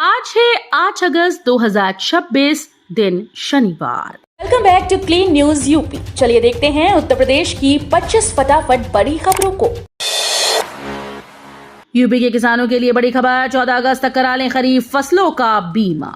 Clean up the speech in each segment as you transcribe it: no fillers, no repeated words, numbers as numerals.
आज है 8 अगस्त 2026 दिन शनिवार। Welcome back to clean news UP. चलिए देखते हैं उत्तर प्रदेश की 25 फटाफट बड़ी खबरों को। यूपी के किसानों के लिए बड़ी खबर, 14 अगस्त तक करा लें खरीफ फसलों का बीमा।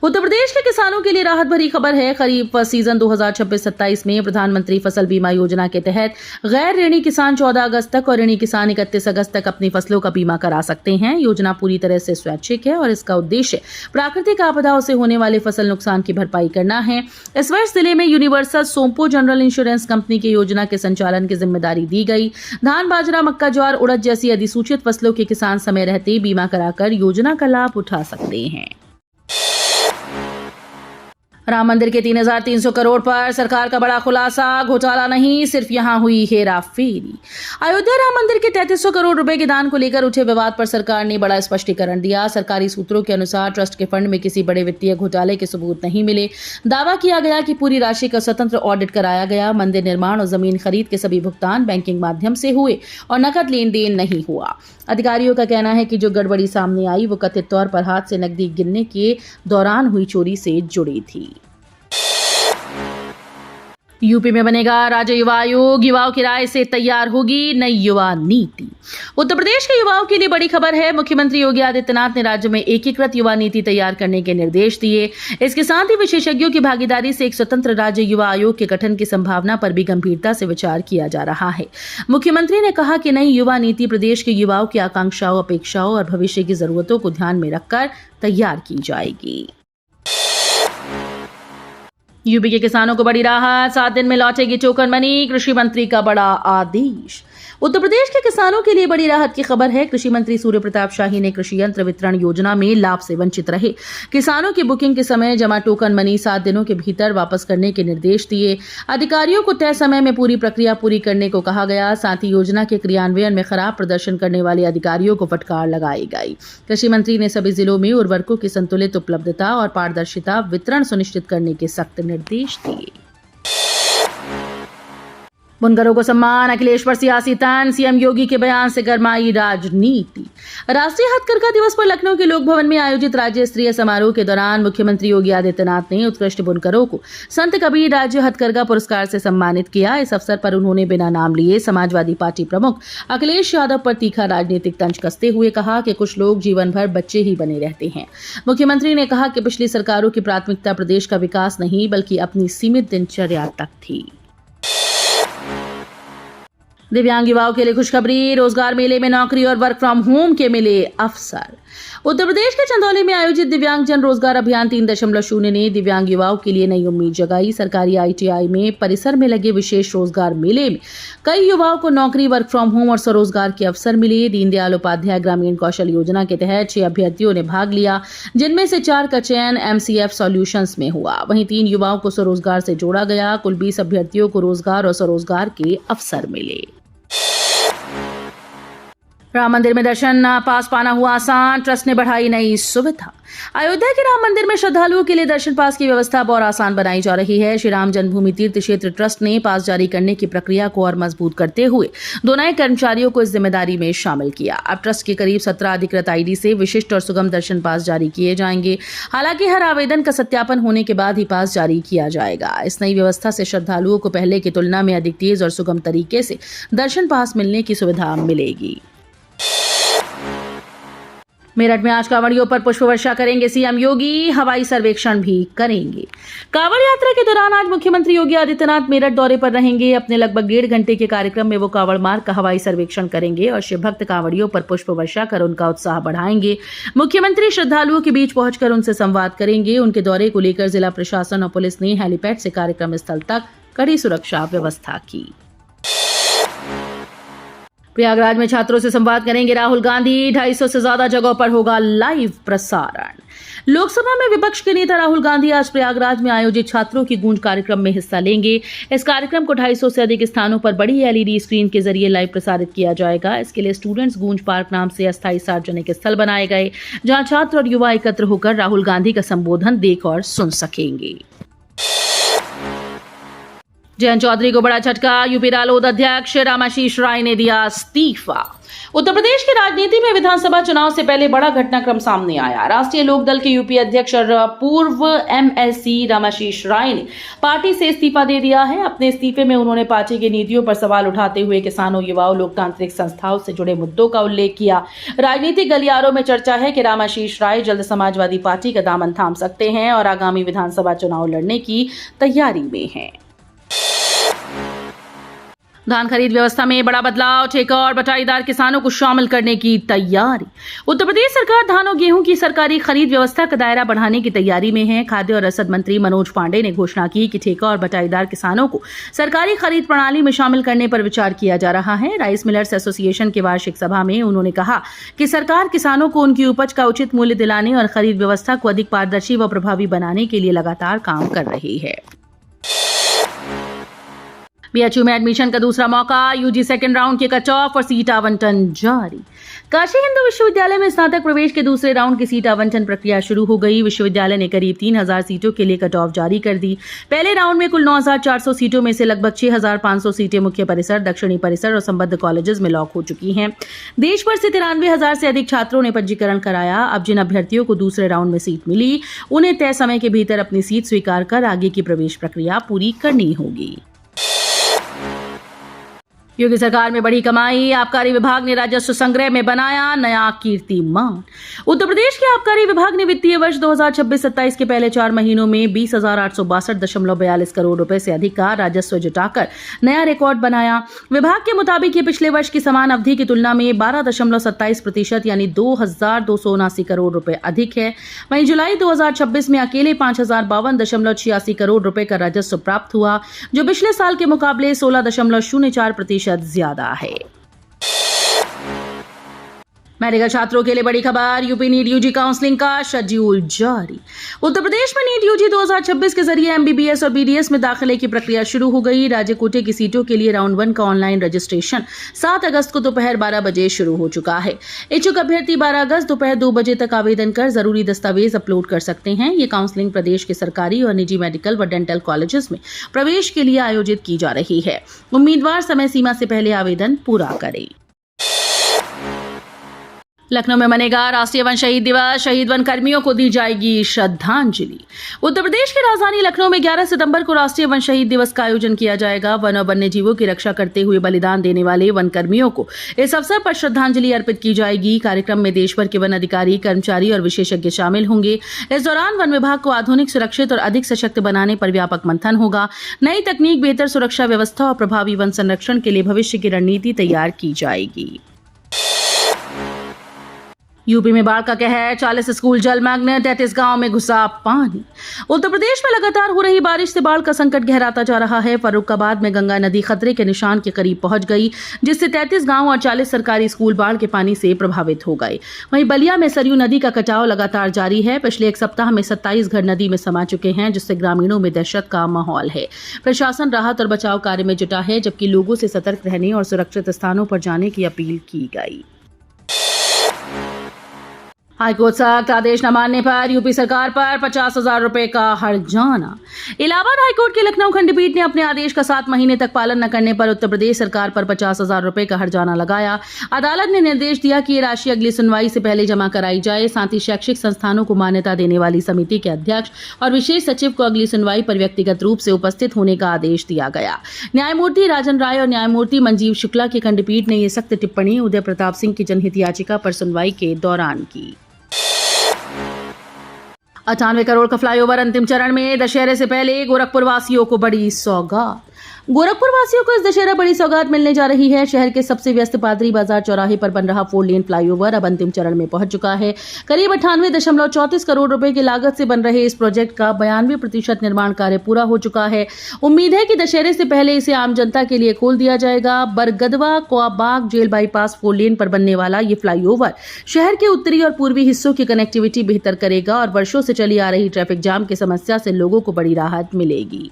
उत्तर प्रदेश के किसानों के लिए राहत भरी खबर है। खरीफ सीजन 2026-27 में प्रधानमंत्री फसल बीमा योजना के तहत गैर ऋणी किसान 14 अगस्त तक और ऋणी किसान 31 अगस्त तक अपनी फसलों का बीमा करा सकते हैं। योजना पूरी तरह से स्वैच्छिक है और इसका उद्देश्य प्राकृतिक आपदाओं से होने वाले फसल नुकसान की भरपाई करना है। इस वर्ष जिले में यूनिवर्सल सोमपो जनरल इंश्योरेंस कंपनी की योजना के संचालन की जिम्मेदारी दी गई। धान, बाजरा, मक्का, ज्वार, उड़द जैसी अधिसूचित फसलों के किसान समय रहते बीमा कराकर योजना का लाभ उठा सकते हैं। राम मंदिर के 3,300 करोड़ पर सरकार का बड़ा खुलासा, घोटाला नहीं, सिर्फ यहां हुई हेरा फेरी। अयोध्या राम मंदिर के 3,300 करोड़ रुपए के दान को लेकर उठे विवाद पर सरकार ने बड़ा स्पष्टीकरण दिया। सरकारी सूत्रों के अनुसार ट्रस्ट के फंड में किसी बड़े वित्तीय घोटाले के सबूत नहीं मिले। दावा किया गया कि पूरी राशि का स्वतंत्र ऑडिट कराया गया। मंदिर निर्माण और जमीन खरीद के सभी भुगतान बैंकिंग माध्यम से हुए और नकद लेन देन नहीं हुआ। अधिकारियों का कहना है कि जो गड़बड़ी सामने आई वो कथित तौर पर हाथ से नकदी गिनने के दौरान हुई चोरी से जुड़ी थी। यूपी में बनेगा राज्य युवा आयोग, युवाओं की राय से तैयार होगी नई युवा नीति। उत्तर प्रदेश के युवाओं के लिए बड़ी खबर है। मुख्यमंत्री योगी आदित्यनाथ ने राज्य में एकीकृत युवा नीति तैयार करने के निर्देश दिए। इसके साथ ही विशेषज्ञों की भागीदारी से एक स्वतंत्र राज्य युवा आयोग के गठन की संभावना पर भी गंभीरता से विचार किया जा रहा है। मुख्यमंत्री ने कहा कि नई युवा नीति प्रदेश के युवाओं की आकांक्षाओं, अपेक्षाओं और भविष्य की जरूरतों को ध्यान में रखकर तैयार की जाएगी। यूपी के किसानों को बड़ी राहत, 7 दिन में लौटेगी टोकन मनी, कृषि मंत्री का बड़ा आदेश। उत्तर प्रदेश के किसानों के लिए बड़ी राहत की खबर है। कृषि मंत्री सूर्य प्रताप शाही ने कृषि यंत्र वितरण योजना में लाभ से वंचित रहे किसानों की बुकिंग के समय जमा टोकन मनी 7 दिनों के भीतर वापस करने के निर्देश दिए। अधिकारियों को तय समय में पूरी प्रक्रिया पूरी करने को कहा गया। साथ ही योजना के क्रियान्वयन में खराब प्रदर्शन करने वाले अधिकारियों को फटकार लगाई गई। कृषि मंत्री ने सभी जिलों में उर्वरकों की संतुलित उपलब्धता और पारदर्शिता वितरण सुनिश्चित करने के सख्त निर्देश दिए। बुनकरों को सम्मान, अखिलेश पर सियासी तान, सीएम योगी के बयान से गरमाई राजनीति। राष्ट्रीय हथकरघा दिवस पर लखनऊ के लोक भवन में आयोजित राज्य स्तरीय समारोह के दौरान मुख्यमंत्री योगी आदित्यनाथ ने उत्कृष्ट बुनकरों को संत कबीर राज्य हथकरघा पुरस्कार से सम्मानित किया। इस अवसर पर उन्होंने बिना नाम लिए समाजवादी पार्टी प्रमुख अखिलेश यादव पर तीखा राजनीतिक तंज कसते हुए कहा कि कुछ लोग जीवन भर बच्चे ही बने रहते हैं। मुख्यमंत्री ने कहा कि पिछली सरकारों की प्राथमिकता प्रदेश का विकास नहीं बल्कि अपनी सीमित दिनचर्या तक थी। दिव्यांग युवाओं के लिए खुशखबरी, रोजगार मेले में नौकरी और वर्क फ्रॉम होम के मिले अवसर। उत्तर प्रदेश के चंदौली में आयोजित दिव्यांग जन रोजगार अभियान 3.0 ने दिव्यांग युवाओं के लिए नई उम्मीद जगाई। सरकारी ITI में परिसर में लगे विशेष रोजगार मेले में कई युवाओं को नौकरी, वर्क फ्रॉम होम और स्वरोजगार के अवसर मिले। दीनदयाल उपाध्याय ग्रामीण कौशल योजना के तहत 6 अभ्यर्थियों ने भाग लिया, जिनमें से 4 का चयन MCF सॉल्यूशंस में हुआ। वहीं 3 युवाओं को स्वरोजगार से जोड़ा गया। कुल 20 अभ्यर्थियों को रोजगार और स्वरोजगार के अवसर मिले। राम मंदिर में दर्शन पास पाना हुआ आसान, ट्रस्ट ने बढ़ाई नई सुविधा। अयोध्या के राम मंदिर में श्रद्धालुओं के लिए दर्शन पास की व्यवस्था अब और आसान बनाई जा रही है। श्री राम जन्मभूमि तीर्थ क्षेत्र ट्रस्ट ने पास जारी करने की प्रक्रिया को और मजबूत करते हुए 2 नए कर्मचारियों को इस जिम्मेदारी में शामिल किया। अब ट्रस्ट के करीब 17 अधिकृत ID से विशिष्ट और सुगम दर्शन पास जारी किए जाएंगे। हालांकि हर आवेदन का सत्यापन होने के बाद ही पास जारी किया जाएगा। इस नई व्यवस्था से श्रद्धालुओं को पहले की तुलना में अधिक तेज और सुगम तरीके से दर्शन पास मिलने की सुविधा मिलेगी। मेरठ में आज कांवड़ियों पर पुष्प वर्षा करेंगे सीएम योगी, हवाई सर्वेक्षण भी करेंगे। कांवड़ यात्रा के दौरान आज मुख्यमंत्री योगी आदित्यनाथ मेरठ दौरे पर रहेंगे। अपने लगभग 1.5 घंटे के कार्यक्रम में वो कांवड़ मार्ग का हवाई सर्वेक्षण करेंगे और शिव भक्त कांवड़ियों पर पुष्प वर्षा कर उनका उत्साह बढ़ाएंगे। मुख्यमंत्री श्रद्धालुओं के बीच पहुंचकर उनसे संवाद करेंगे। उनके दौरे को लेकर जिला प्रशासन और पुलिस ने हेलीपैड से कार्यक्रम स्थल तक कड़ी सुरक्षा व्यवस्था की। प्रयागराज में छात्रों से संवाद करेंगे राहुल गांधी, 250 से ज्यादा जगहों पर होगा लाइव प्रसारण। लोकसभा में विपक्ष के नेता राहुल गांधी आज प्रयागराज में आयोजित छात्रों की गूंज कार्यक्रम में हिस्सा लेंगे। इस कार्यक्रम को 250 से अधिक स्थानों पर बड़ी LED स्क्रीन के जरिए लाइव प्रसारित किया जाएगा। इसके लिए स्टूडेंट्स गूंज पार्क नाम से अस्थायी सार्वजनिक स्थल बनाए गए, जहां छात्र और युवा एकत्र होकर राहुल गांधी का संबोधन देख और सुन सकेंगे। जयंत चौधरी को बड़ा झटका, यूपी रालोद अध्यक्ष रामाशीष राय ने दिया इस्तीफा। उत्तर प्रदेश की राजनीति में विधानसभा चुनाव से पहले बड़ा घटनाक्रम सामने आया। राष्ट्रीय लोकदल के यूपी अध्यक्ष और पूर्व एमएलसी रामाशीष राय ने पार्टी से इस्तीफा दे दिया है। अपने इस्तीफे में उन्होंने पार्टी की नीतियों पर सवाल उठाते हुए किसानों, युवाओं, लोकतांत्रिक संस्थाओं से जुड़े मुद्दों का उल्लेख किया। राजनीतिक गलियारों में चर्चा है कि रामाशीष राय जल्द समाजवादी पार्टी का दामन थाम सकते हैं और आगामी विधानसभा चुनाव लड़ने की तैयारी में हैं। धान खरीद व्यवस्था में बड़ा बदलाव, ठेका और बटाईदार किसानों को शामिल करने की तैयारी। उत्तर प्रदेश सरकार धान और गेहूं की सरकारी खरीद व्यवस्था का दायरा बढ़ाने की तैयारी में है। खाद्य और रसद मंत्री मनोज पांडे ने घोषणा की कि ठेका और बटाईदार किसानों को सरकारी खरीद प्रणाली में शामिल करने पर विचार किया जा रहा है। राइस मिलर्स एसोसिएशन की वार्षिक सभा में उन्होंने कहा कि सरकार किसानों को उनकी उपज का उचित मूल्य दिलाने और खरीद व्यवस्था को अधिक पारदर्शी व प्रभावी बनाने के लिए लगातार काम कर रही है। बीएचयू में एडमिशन का दूसरा मौका, यूजी सेकेंड राउंड के कट ऑफ और सीट आवंटन जारी। काशी हिंदू विश्वविद्यालय में स्नातक प्रवेश के दूसरे राउंड की सीट आवंटन प्रक्रिया शुरू हो गई। विश्वविद्यालय ने करीब 3000 सीटों के लिए कट ऑफ जारी कर दी। पहले राउंड में कुल 9400 सीटों में से लगभग 6500 सीटें मुख्य परिसर, दक्षिणी परिसर और संबद्ध कॉलेजेस में लॉक हो चुकी हैं। देश भर से 93,000 से अधिक छात्रों ने पंजीकरण कराया। अब जिन अभ्यर्थियों को दूसरे राउंड में सीट मिली, उन्हें तय समय के भीतर अपनी सीट स्वीकार कर आगे की प्रवेश प्रक्रिया पूरी करनी होगी। योगी सरकार में बड़ी कमाई, आबकारी विभाग ने राजस्व संग्रह में बनाया नया कीर्तिमान। उत्तर प्रदेश के आबकारी विभाग ने वित्तीय वर्ष 2026-27 के पहले 4 महीनों में 20,862.42 करोड़ रुपए से अधिक का राजस्व जुटाकर नया रिकॉर्ड बनाया। विभाग के मुताबिक ये पिछले वर्ष की समान अवधि की तुलना में 12.27% यानी 2,279 करोड़ रुपए अधिक है। वहीं जुलाई 2026 में अकेले 5,052.86 करोड़ रुपए का राजस्व प्राप्त हुआ, जो पिछले साल के मुकाबले 16.04% ज्यादा है। मेडिकल छात्रों के लिए बड़ी खबर, यूपी नीट यूजी काउंसलिंग का शेड्यूल जारी। उत्तर प्रदेश में नीट यूजी 2026 के जरिए एमबीबीएस और बीडीएस में दाखिले की प्रक्रिया शुरू हो गई। राज्य कोटे की सीटों के लिए राउंड 1 का ऑनलाइन रजिस्ट्रेशन 7 अगस्त को दोपहर 12 बजे शुरू हो चुका है। इच्छुक अभ्यर्थी 12 अगस्त दोपहर 2 बजे तक आवेदन कर जरूरी दस्तावेज अपलोड कर सकते हैं। ये काउंसलिंग प्रदेश के सरकारी और निजी मेडिकल व डेंटल कॉलेजेस में प्रवेश के लिए आयोजित की जा रही है। उम्मीदवार समय सीमा से पहले आवेदन पूरा करें। लखनऊ में मनेगा राष्ट्रीय वन शहीद दिवस, शहीद वन कर्मियों को दी जाएगी श्रद्धांजलि। उत्तर प्रदेश की राजधानी लखनऊ में 11 सितंबर को राष्ट्रीय वन शहीद दिवस का आयोजन किया जाएगा। वन और वन्य जीवों की रक्षा करते हुए बलिदान देने वाले वन कर्मियों को इस अवसर पर श्रद्धांजलि अर्पित की जाएगी। कार्यक्रम में देश भर के वन अधिकारी, कर्मचारी और विशेषज्ञ शामिल होंगे। इस दौरान वन विभाग को आधुनिक, सुरक्षित और अधिक सशक्त बनाने पर व्यापक मंथन होगा। नई तकनीक, बेहतर सुरक्षा व्यवस्था और प्रभावी वन संरक्षण के लिए भविष्य की रणनीति तैयार की जाएगी। यूपी में बाढ़ का कहर, 40 स्कूल जलमग्न, 33 गांव में घुसा पानी। उत्तर प्रदेश में लगातार हो रही बारिश से बाढ़ का संकट गहराता जा रहा है। फर्रुखाबाद में गंगा नदी खतरे के निशान के करीब पहुंच गई, जिससे 33 गांव और 40 सरकारी स्कूल बाढ़ के पानी से प्रभावित हो गए। वहीं बलिया में सरयू नदी का कटाव लगातार जारी है। पिछले एक सप्ताह में 27 घर नदी में समा चुके हैं, जिससे ग्रामीणों में दहशत का माहौल है। प्रशासन राहत और बचाव कार्य में जुटा है, जबकि लोगों से सतर्क रहने और सुरक्षित स्थानों पर जाने की अपील की गई। हाईकोर्ट सख्त, आदेश न मानने पर यूपी सरकार पर 50,000 रुपए का हर्जाना। इलाहाबाद हाईकोर्ट की लखनऊ खंडपीठ ने अपने आदेश का 7 महीने तक पालन न करने पर उत्तर प्रदेश सरकार पर 50,000 रुपए का हर्जाना लगाया। अदालत ने निर्देश दिया कि ये राशि अगली सुनवाई से पहले जमा कराई जाए। साथ ही शैक्षिक संस्थानों को मान्यता देने वाली समिति के अध्यक्ष और विशेष सचिव को अगली सुनवाई पर व्यक्तिगत रूप से उपस्थित होने का आदेश दिया गया। न्यायमूर्ति राजन राय और न्यायमूर्ति मंजीव शुक्ला की खंडपीठ ने यह सख्त टिप्पणी उदय प्रताप सिंह की जनहित याचिका पर सुनवाई के दौरान की। 98 करोड़ का फ्लाईओवर अंतिम चरण में, दशहरे से पहले गोरखपुर वासियों को बड़ी सौगात। गोरखपुर वासियों को इस दशहरा बड़ी सौगात मिलने जा रही है। शहर के सबसे व्यस्त पादरी बाजार चौराहे पर बन रहा 4 लेन फ्लाईओवर अब अंतिम चरण में पहुंच चुका है। करीब 98.34 करोड़ रुपए की लागत से बन रहे इस प्रोजेक्ट का 92% निर्माण कार्य पूरा हो चुका है। उम्मीद है कि दशहरे से पहले इसे आम जनता के लिए खोल दिया जाएगा। बरगदवा कोआबाग जेल बाईपास 4 लेन पर बनने वाला ये फ्लाईओवर शहर के उत्तरी और पूर्वी हिस्सों की कनेक्टिविटी बेहतर करेगा और वर्षों से चली आ रही ट्रैफिक जाम की समस्या से लोगों को बड़ी राहत मिलेगी।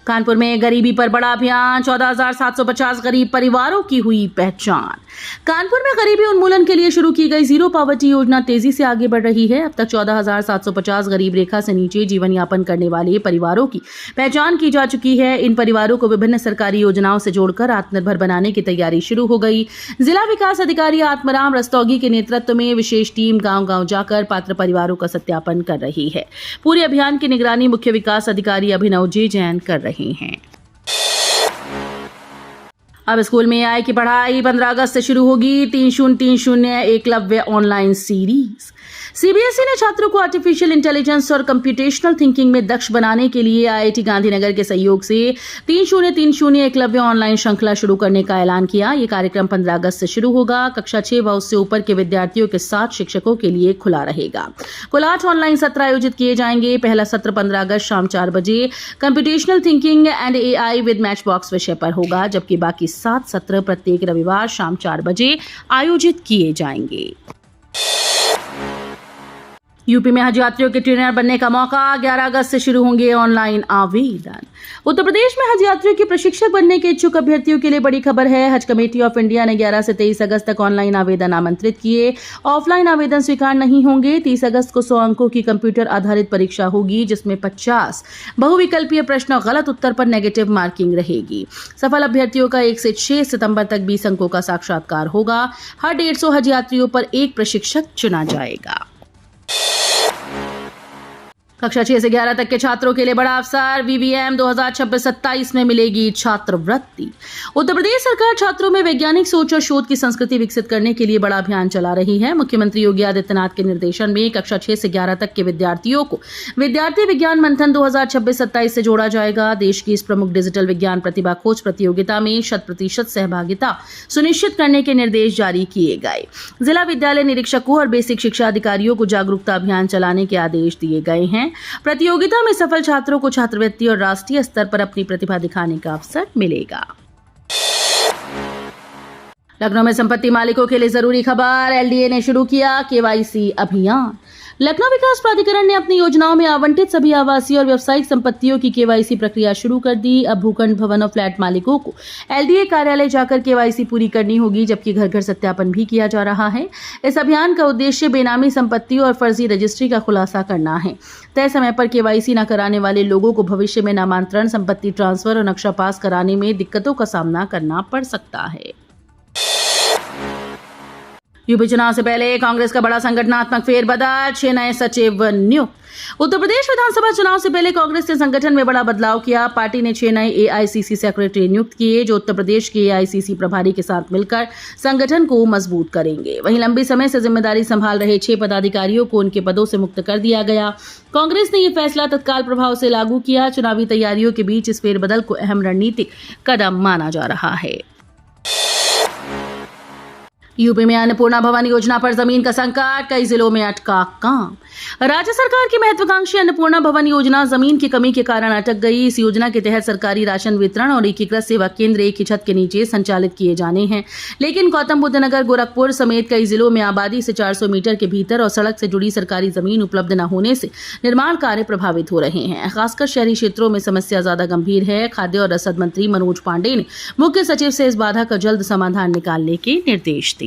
कानपुर में गरीबी पर बड़ा अभियान, 14,750 गरीब परिवारों की हुई पहचान। कानपुर में गरीबी उन्मूलन के लिए शुरू की गई जीरो पॉवर्टी योजना तेजी से आगे बढ़ रही है। अब तक 14,750 गरीब रेखा से नीचे जीवन यापन करने वाले परिवारों की पहचान की जा चुकी है। इन परिवारों को विभिन्न सरकारी योजनाओं से जोड़कर आत्मनिर्भर बनाने की तैयारी शुरू हो गई। जिला विकास अधिकारी आत्माराम रस्तोगी के नेतृत्व में विशेष टीम गांव-गांव जाकर पात्र परिवारों का सत्यापन कर रही है। पूरे अभियान की निगरानी मुख्य विकास अधिकारी अभिनव जे जैन कर रहे हैं। अब स्कूल में AI की पढ़ाई 15 अगस्त से शुरू होगी। 3030 एकलव्य ऑनलाइन सीरीज। CBSE ने छात्रों को आर्टिफिशियल इंटेलिजेंस और कंप्यूटेशनल थिंकिंग में दक्ष बनाने के लिए IIT गांधीनगर के सहयोग से 3030 एकलव्य ऑनलाइन श्रृंखला शुरू करने का ऐलान किया। ये कार्यक्रम 15 अगस्त से शुरू होगा। कक्षा 6 व उससे ऊपर के विद्यार्थियों के साथ शिक्षकों के लिए खुला रहेगा। कुल 8 ऑनलाइन सत्र आयोजित किए जाएंगे। पहला सत्र 15 अगस्त शाम 4 बजे computational thinking and AI with match box विषय पर होगा, जबकि बाकी 7 सत्र प्रत्येक रविवार शाम 4 बजे आयोजित किए जाएंगे। यूपी में हज यात्रियों के ट्रेनर बनने का मौका, 11 अगस्त से शुरू होंगे ऑनलाइन आवेदन। उत्तर प्रदेश में हज यात्रियों के प्रशिक्षक बनने के इच्छुक अभ्यर्थियों के लिए बड़ी खबर है। हज कमेटी ऑफ इंडिया ने 11 से 23 अगस्त तक ऑनलाइन आवेदन आमंत्रित किए। ऑफलाइन आवेदन स्वीकार नहीं होंगे। 30 अगस्त को 100 अंकों की कंप्यूटर आधारित परीक्षा होगी, जिसमें 50 बहुविकल्पीय प्रश्न और गलत उत्तर पर नेगेटिव मार्किंग रहेगी। सफल अभ्यर्थियों का 1 से 6 सितंबर तक 20 अंकों का साक्षात्कार होगा। हर 150 हज यात्रियों पर एक प्रशिक्षक चुना जाएगा। कक्षा 6 से 11 तक के छात्रों के लिए बड़ा अवसर, VVM 2026-27 में मिलेगी छात्रवृत्ति। उत्तर प्रदेश सरकार छात्रों में वैज्ञानिक सोच और शोध की संस्कृति विकसित करने के लिए बड़ा अभियान चला रही है। मुख्यमंत्री योगी आदित्यनाथ के निर्देशन में कक्षा 6 से 11 तक के विद्यार्थियों को विद्यार्थी विज्ञान मंथन 2026-27 से जोड़ा जाएगा। देश की इस प्रमुख डिजिटल विज्ञान प्रतिभा खोज प्रतियोगिता में 100% सहभागिता सुनिश्चित करने के निर्देश जारी किए गए। जिला विद्यालय निरीक्षकों और बेसिक शिक्षा अधिकारियों को जागरूकता अभियान चलाने के आदेश दिए गए हैं। प्रतियोगिता में सफल छात्रों को छात्रवृत्ति और राष्ट्रीय स्तर पर अपनी प्रतिभा दिखाने का अवसर मिलेगा। लखनऊ में संपत्ति मालिकों के लिए जरूरी खबर, LDA ने शुरू किया KYC अभियान। लखनऊ विकास प्राधिकरण ने अपनी योजनाओं में आवंटित सभी आवासीय और व्यावसायिक संपत्तियों की KYC प्रक्रिया शुरू कर दी। अब भूखंड, भवन और फ्लैट मालिकों को LDA कार्यालय जाकर KYC पूरी करनी होगी, जबकि घर घर सत्यापन भी किया जा रहा है। इस अभियान का उद्देश्य बेनामी संपत्ति और फर्जी रजिस्ट्री का खुलासा करना है। तय समय पर KYC न कराने वाले लोगों को भविष्य में नामांतरण, संपत्ति ट्रांसफर और नक्शा पास कराने में दिक्कतों का सामना करना पड़ सकता है। यूपी चुनाव से पहले कांग्रेस का बड़ा संगठनात्मक फेरबदल, 6 नए सचिव नियुक्त। उत्तर प्रदेश विधानसभा चुनाव से पहले कांग्रेस ने संगठन में बड़ा बदलाव किया। पार्टी ने 6 नए AICC सेक्रेटरी नियुक्त किए, जो उत्तर प्रदेश के AICC प्रभारी के साथ मिलकर संगठन को मजबूत करेंगे। वहीं लंबी समय से जिम्मेदारी संभाल रहे 6 पदाधिकारियों को उनके पदों से मुक्त कर दिया गया। कांग्रेस ने यह फैसला तत्काल प्रभाव से लागू किया। चुनावी तैयारियों के बीच इस फेरबदल को अहम रणनीतिक कदम माना जा रहा है। यूपी में अन्नपूर्णा भवन योजना पर जमीन का संकट, कई जिलों में अटका काम। राज्य सरकार की महत्वाकांक्षी अन्नपूर्णा भवन योजना जमीन की कमी के कारण अटक गई। इस योजना के तहत सरकारी राशन वितरण और एकीकृत सेवा केंद्र एक ही छत के नीचे संचालित किए जाने हैं, लेकिन गौतम बुद्ध नगर, गोरखपुर समेत कई जिलों में आबादी से 400 मीटर के भीतर और सड़क से जुड़ी सरकारी जमीन उपलब्ध न होने से निर्माण कार्य प्रभावित हो रहे हैं। खासकर शहरी क्षेत्रों में समस्या ज्यादा गंभीर है। खाद्य और रसद मंत्री मनोज पांडे ने मुख्य सचिव से इस बाधा का जल्द समाधान निकालने के निर्देश दिए।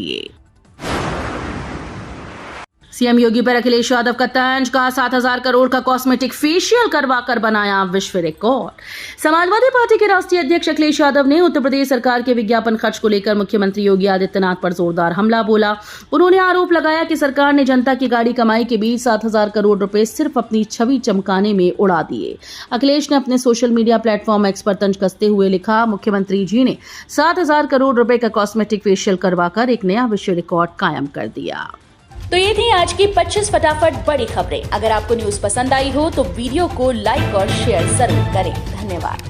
सीएम योगी पर अखिलेश यादव का तंज, कहा 7,000 करोड़ का कॉस्मेटिक फेशियल करवाकर बनाया विश्व रिकॉर्ड। समाजवादी पार्टी के राष्ट्रीय अध्यक्ष अखिलेश यादव ने उत्तर प्रदेश सरकार के विज्ञापन खर्च को लेकर मुख्यमंत्री योगी आदित्यनाथ पर जोरदार हमला बोला। उन्होंने आरोप लगाया कि सरकार ने जनता की गाड़ी कमाई के बीच 7,000 करोड़ रुपए सिर्फ अपनी छवि चमकाने में उड़ा दिए। अखिलेश ने अपने सोशल मीडिया प्लेटफॉर्म एक्स पर तंज कसते हुए लिखा, मुख्यमंत्री जी ने 7,000 करोड़ रुपए का कॉस्मेटिक फेशियल करवाकर एक नया विश्व रिकॉर्ड कायम कर दिया। तो ये थी आज की 25 फटाफट बड़ी खबरें। अगर आपको न्यूज पसंद आई हो तो वीडियो को लाइक और शेयर जरूर करें। धन्यवाद।